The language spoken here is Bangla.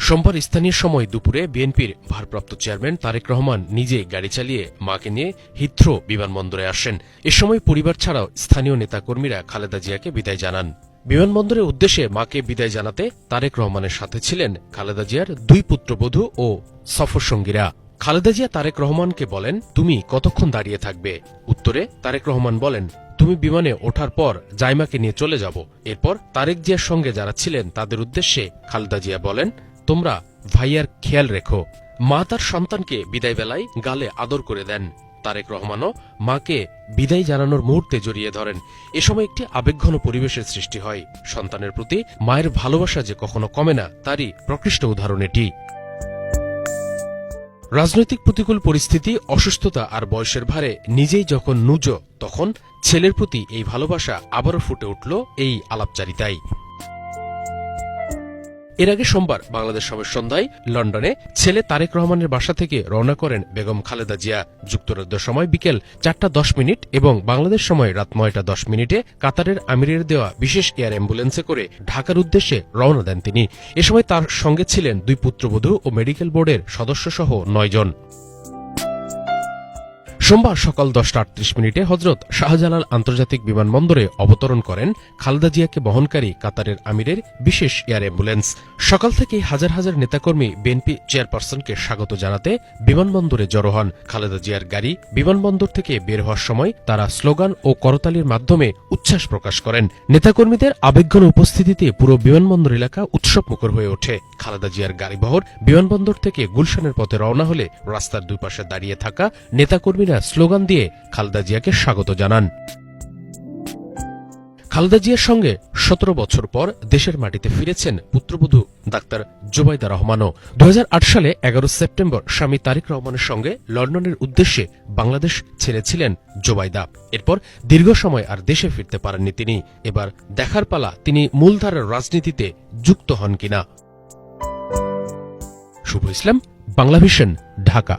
সোমবার স্থানীয় সময় দুপুরে বিএনপির ভারপ্রাপ্ত চেয়ারম্যান তারেক রহমান নিজে গাড়ি চালিয়ে মাকে নিয়ে হিথ্রো বিমানবন্দরে আসেন। এ সময় পরিবার ছাড়াও স্থানীয় নেতাকর্মীরা খালেদা জিয়াকে বিদায় জানান। বিমানবন্দরের উদ্দেশ্যে মাকে বিদায় জানাতে তারেক রহমানের সাথে ছিলেন খালেদা জিয়ার দুই পুত্রবধূ ও সফরসঙ্গীরা। খালেদা জিয়া তারেক রহমানকে বলেন, তুমি কতক্ষণ দাঁড়িয়ে থাকবে? উত্তরে তারেক রহমান বলেন, তুমি বিমানে ওঠার পর জাইমাকে নিয়ে চলে যাব। এরপর তারেক জিয়ার সঙ্গে যারা ছিলেন তাদের উদ্দেশ্যে খালেদা জিয়া বলেন, তোমরা ভাইয়ার খেয়াল রেখো। মা তার সন্তানকে বিদায় বেলায় গালে আদর করে দেন। তারেক রহমানও মাকে বিদায় জানানোর মুহূর্তে জড়িয়ে ধরেন। এ সময় একটি আবেগঘন পরিবেশের সৃষ্টি হয়। সন্তানের প্রতি মায়ের ভালোবাসা যে কখনো কমে না, তারই প্রকৃষ্ট উদাহরণ এটি। রাজনৈতিক প্রতিকূল পরিস্থিতি, অসুস্থতা আর বয়সের ভারে নিজেই যখন নুজ, তখন ছেলের প্রতি এই ভালোবাসা আবারও ফুটে উঠল এই আলাপচারিতায়। এর আগে সোমবার বাংলাদেশ সময় সন্ধ্যায় লন্ডনে ছেলে তারেক রহমানের বাসা থেকে রওনা করেন বেগম খালেদা জিয়া। যুক্তরাজ্য সময় বিকেল 4:10 এবং বাংলাদেশ সময় রাত 9:10 কাতারের আমিরের দেওয়া বিশেষ এয়ার অ্যাম্বুলেন্সে করে ঢাকার উদ্দেশ্যে রওনা দেন তিনি। এ সময় তার সঙ্গে ছিলেন দুই পুত্রবধূ ও মেডিকেল বোর্ডের সদস্যসহ 9 জন। সোমবার সকাল 10:38 হজরত শাহজালাল আন্তর্জাতিক বিমানবন্দরে অবতরণ করেন খালেদা জিয়াকে বহনকারী কাতারের আমিরের বিশেষ এয়ার অ্যাম্বুলেন্স। সকাল থেকেই হাজার হাজার নেতাকর্মী বিএনপি চেয়ারপারসনকে স্বাগত জানাতে বিমানবন্দরে জড়ো হন। খালেদা জিয়ার গাড়ি বিমানবন্দর থেকে বের হওয়ার সময় তারা স্লোগান ও করতালির মাধ্যমে উচ্ছ্বাস প্রকাশ করেন। নেতাকর্মীদের আবেগঘন উপস্থিতিতে পুরো বিমানবন্দর এলাকা উৎসবমুখর হয়ে ওঠে। খালেদা জিয়ার গাড়িবহর বিমানবন্দর থেকে গুলশানের পথে রওনা হলে রাস্তার দুই পাশে দাঁড়িয়ে থাকা নেতাকর্মীরা স্লোগান দিয়ে খালেদা জিয়াকে স্বাগত জানান। খালেদা জিয়ার সঙ্গে 17 বছর পর দেশের মাটিতে ফিরেছেন পুত্রবধূ ডাক্তার জোবাইদা রহমানও। 2008 সালে 11 সেপ্টেম্বর স্বামী তারেক রহমানের সঙ্গে লন্ডনের উদ্দেশ্যে বাংলাদেশ ছেড়েছিলেন জোবাইদা। এরপর দীর্ঘ সময় আর দেশে ফিরতে পারেননি তিনি। এবার দেখার পালা তিনি মূলধারার রাজনীতিতে যুক্ত হন কিনা। শুভ ইসলাম, বাংলাভিশন, ঢাকা।